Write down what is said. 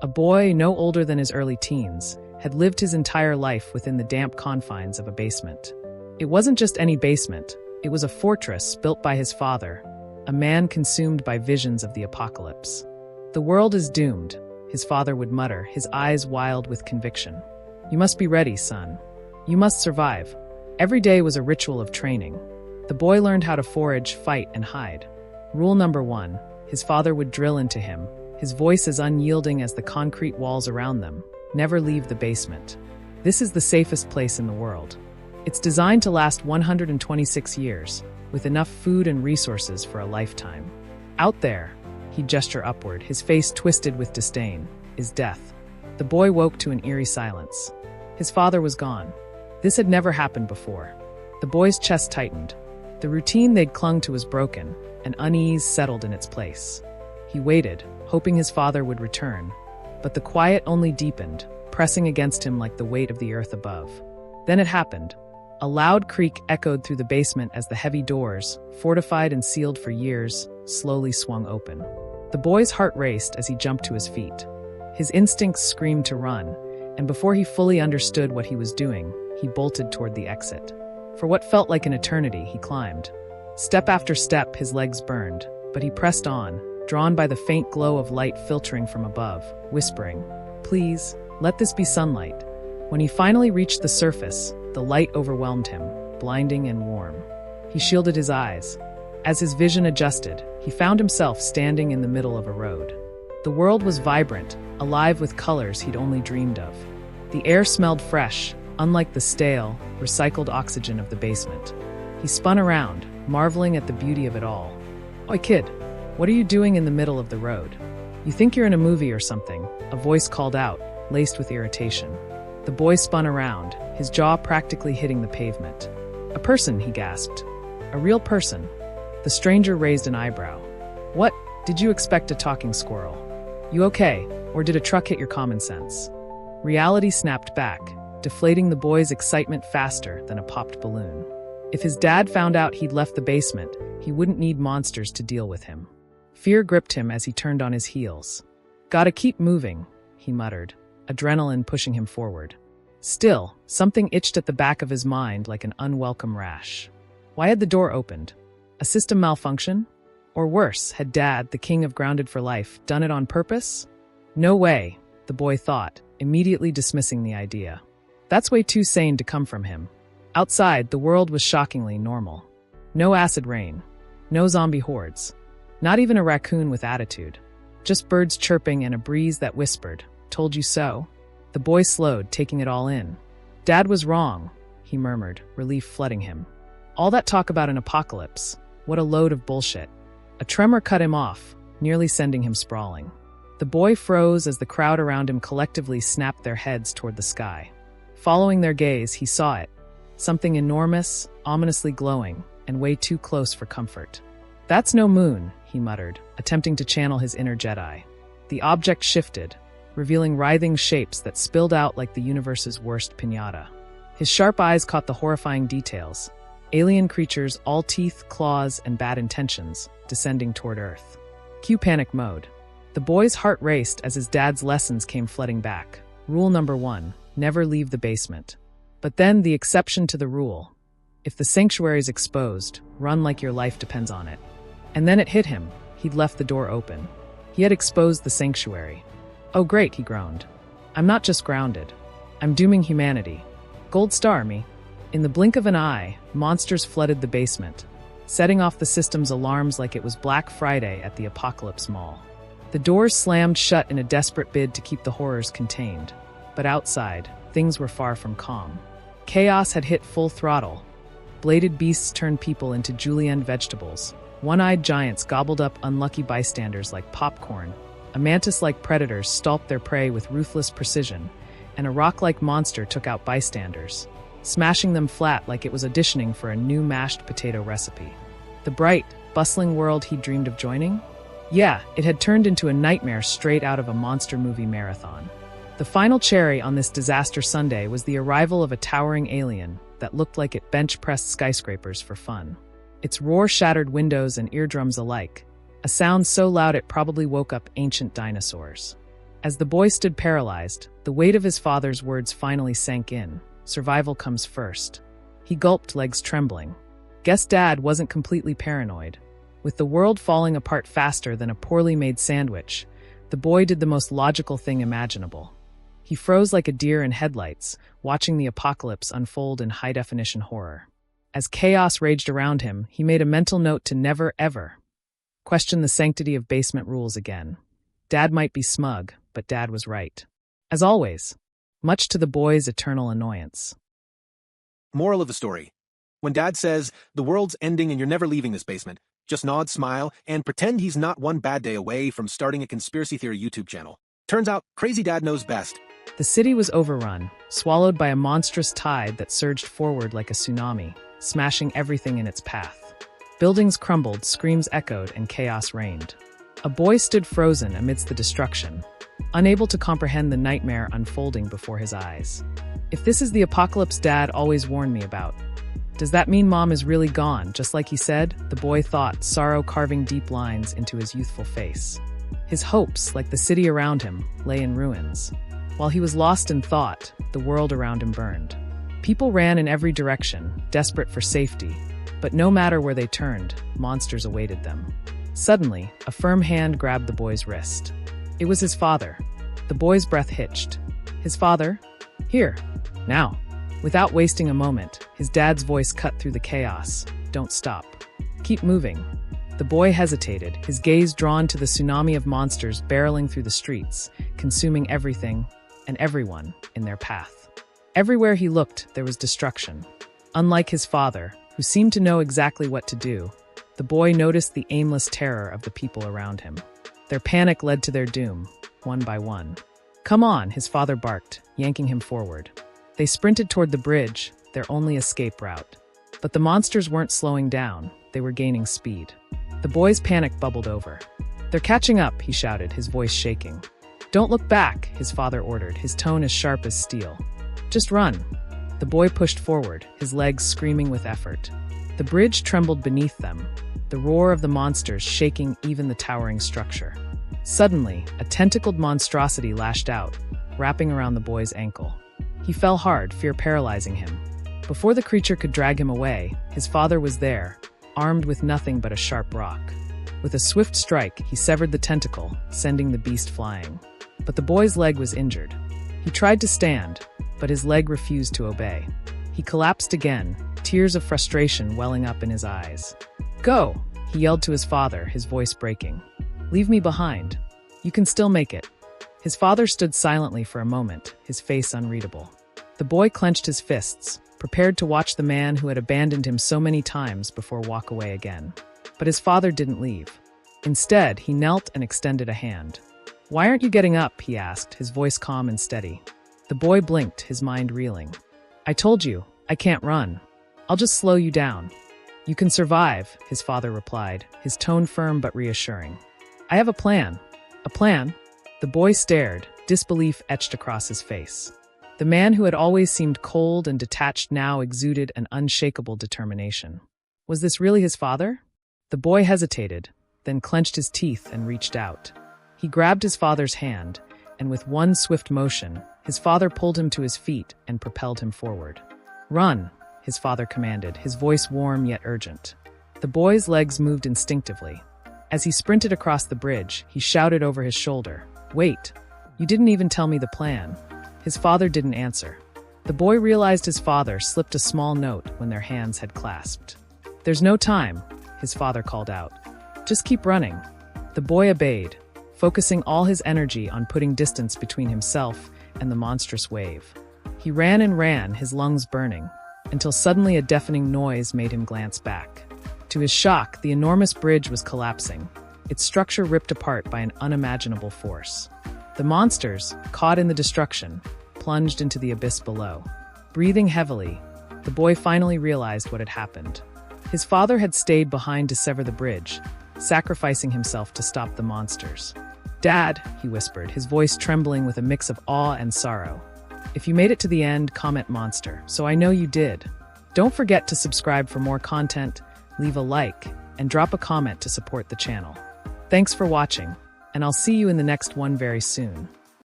A boy no older than his early teens had lived his entire life within the damp confines of a basement. It wasn't just any basement, it was a fortress built by his father, a man consumed by visions of the apocalypse. "The world is doomed," his father would mutter, his eyes wild with conviction. "You must be ready, son. You must survive." Every day was a ritual of training. The boy learned how to forage, fight, and hide. Rule number 1, his father would drill into him, his voice as unyielding as the concrete walls around them: never leave the basement. This is the safest place in the world. It's designed to last 126 years, with enough food and resources for a lifetime. Out there, he'd gesture upward, his face twisted with disdain, is death. The boy woke to an eerie silence. His father was gone. This had never happened before. The boy's chest tightened. The routine they'd clung to was broken, and unease settled in its place. He waited, hoping his father would return, but the quiet only deepened, pressing against him like the weight of the earth above. Then it happened. A loud creak echoed through the basement as the heavy doors, fortified and sealed for years, slowly swung open. The boy's heart raced as he jumped to his feet. His instincts screamed to run, and before he fully understood what he was doing, he bolted toward the exit. For what felt like an eternity, he climbed. Step after step, his legs burned, but he pressed on, drawn by the faint glow of light filtering from above, whispering, "Please, let this be sunlight." When he finally reached the surface, the light overwhelmed him, blinding and warm. He shielded his eyes. As his vision adjusted, he found himself standing in the middle of a road. The world was vibrant, alive with colors he'd only dreamed of. The air smelled fresh, unlike the stale, recycled oxygen of the basement. He spun around, marveling at the beauty of it all. "Oi, kid, what are you doing in the middle of the road? You think you're in a movie or something," a voice called out, laced with irritation. The boy spun around, his jaw practically hitting the pavement. "A person," he gasped. "A real person." The stranger raised an eyebrow. "What? Did you expect a talking squirrel? You okay, or did a truck hit your common sense?" Reality snapped back, deflating the boy's excitement faster than a popped balloon. If his dad found out he'd left the basement, he wouldn't need monsters to deal with him. Fear gripped him as he turned on his heels. "Gotta keep moving," he muttered, adrenaline pushing him forward. Still, something itched at the back of his mind like an unwelcome rash. Why had the door opened? A system malfunction? Or worse, had Dad, the king of Grounded for Life, done it on purpose? No way, the boy thought, immediately dismissing the idea. That's way too sane to come from him. Outside, the world was shockingly normal. No acid rain. No zombie hordes. Not even a raccoon with attitude. Just birds chirping and a breeze that whispered, "Told you so." The boy slowed, taking it all in. "Dad was wrong," he murmured, relief flooding him. All that talk about an apocalypse. What a load of bullshit. A tremor cut him off, nearly sending him sprawling. The boy froze as the crowd around him collectively snapped their heads toward the sky. Following their gaze, he saw it. Something enormous, ominously glowing, and way too close for comfort. "That's no moon," he muttered, attempting to channel his inner Jedi. The object shifted, revealing writhing shapes that spilled out like the universe's worst piñata. His sharp eyes caught the horrifying details. Alien creatures, all teeth, claws, and bad intentions, descending toward Earth. Cue panic mode. The boy's heart raced as his dad's lessons came flooding back. Rule number 1, never leave the basement. But then the exception to the rule. If the sanctuary's exposed, run like your life depends on it. And then it hit him. He'd left the door open. He had exposed the sanctuary. "Oh great," he groaned. "I'm not just grounded. I'm dooming humanity. Gold star me." In the blink of an eye, monsters flooded the basement, setting off the system's alarms like it was Black Friday at the Apocalypse Mall. The doors slammed shut in a desperate bid to keep the horrors contained. But outside, things were far from calm. Chaos had hit full throttle. Bladed beasts turned people into julienne vegetables. One-eyed giants gobbled up unlucky bystanders like popcorn. A mantis-like predators stalked their prey with ruthless precision, and a rock-like monster took out bystanders, smashing them flat like it was auditioning for a new mashed potato recipe. The bright, bustling world he'd dreamed of joining? Yeah, it had turned into a nightmare straight out of a monster movie marathon. The final cherry on this disaster Sunday was the arrival of a towering alien that looked like it bench-pressed skyscrapers for fun. Its roar shattered windows and eardrums alike, a sound so loud it probably woke up ancient dinosaurs. As the boy stood paralyzed, the weight of his father's words finally sank in. Survival comes first. He gulped, legs trembling. Guess Dad wasn't completely paranoid. With the world falling apart faster than a poorly made sandwich, the boy did the most logical thing imaginable. He froze like a deer in headlights, watching the apocalypse unfold in high-definition horror. As chaos raged around him, he made a mental note to never, ever question the sanctity of basement rules again. Dad might be smug, but Dad was right. As always, much to the boy's eternal annoyance. Moral of the story. When Dad says, "The world's ending and you're never leaving this basement," just nod, smile, and pretend he's not one bad day away from starting a conspiracy theory YouTube channel. Turns out, crazy Dad knows best. The city was overrun, swallowed by a monstrous tide that surged forward like a tsunami, smashing everything in its path. Buildings crumbled, screams echoed, and chaos reigned. A boy stood frozen amidst the destruction, unable to comprehend the nightmare unfolding before his eyes. If this is the apocalypse Dad always warned me about, does that mean Mom is really gone, just like he said? The boy thought, sorrow carving deep lines into his youthful face. His hopes, like the city around him, lay in ruins. While he was lost in thought, the world around him burned. People ran in every direction, desperate for safety, but no matter where they turned, monsters awaited them. Suddenly, a firm hand grabbed the boy's wrist. It was his father. The boy's breath hitched. His father? Here. Now. Without wasting a moment, his dad's voice cut through the chaos. Don't stop. Keep moving. The boy hesitated, his gaze drawn to the tsunami of monsters barreling through the streets, consuming everything and everyone in their path. Everywhere he looked, there was destruction. Unlike his father, who seemed to know exactly what to do, the boy noticed the aimless terror of the people around him. Their panic led to their doom, one by one. Come on, his father barked, yanking him forward. They sprinted toward the bridge, their only escape route. But the monsters weren't slowing down, they were gaining speed. The boy's panic bubbled over. They're catching up, he shouted, his voice shaking. Don't look back, his father ordered, his tone as sharp as steel. Just run. The boy pushed forward, his legs screaming with effort. The bridge trembled beneath them, the roar of the monsters shaking even the towering structure. Suddenly, a tentacled monstrosity lashed out, wrapping around the boy's ankle. He fell hard, fear paralyzing him. Before the creature could drag him away, his father was there, armed with nothing but a sharp rock. With a swift strike, he severed the tentacle, sending the beast flying. But the boy's leg was injured. He tried to stand, but his leg refused to obey. He collapsed again, tears of frustration welling up in his eyes. Go, he yelled to his father, his voice breaking. Leave me behind. You can still make it. His father stood silently for a moment, his face unreadable. The boy clenched his fists, prepared to watch the man who had abandoned him so many times before walk away again. But his father didn't leave. Instead, he knelt and extended a hand. Why aren't you getting up? He asked, his voice calm and steady. The boy blinked, his mind reeling. I told you, I can't run. I'll just slow you down. You can survive, his father replied, his tone firm but reassuring. I have a plan. A plan? The boy stared, disbelief etched across his face. The man who had always seemed cold and detached now exuded an unshakable determination. Was this really his father? The boy hesitated, then clenched his teeth and reached out. He grabbed his father's hand, and with one swift motion, his father pulled him to his feet and propelled him forward. Run, his father commanded, his voice warm yet urgent. The boy's legs moved instinctively. As he sprinted across the bridge, he shouted over his shoulder, Wait, you didn't even tell me the plan. His father didn't answer. The boy realized his father slipped a small note when their hands had clasped. There's no time, his father called out. Just keep running. The boy obeyed, focusing all his energy on putting distance between himself and the monstrous wave. He ran and ran, his lungs burning, until suddenly a deafening noise made him glance back. To his shock, the enormous bridge was collapsing, its structure ripped apart by an unimaginable force. The monsters, caught in the destruction, plunged into the abyss below. Breathing heavily, the boy finally realized what had happened. His father had stayed behind to sever the bridge, sacrificing himself to stop the monsters. Dad, he whispered, his voice trembling with a mix of awe and sorrow. If you made it to the end, comment monster, so I know you did. Don't forget to subscribe for more content, leave a like, and drop a comment to support the channel. Thanks for watching, and I'll see you in the next one very soon.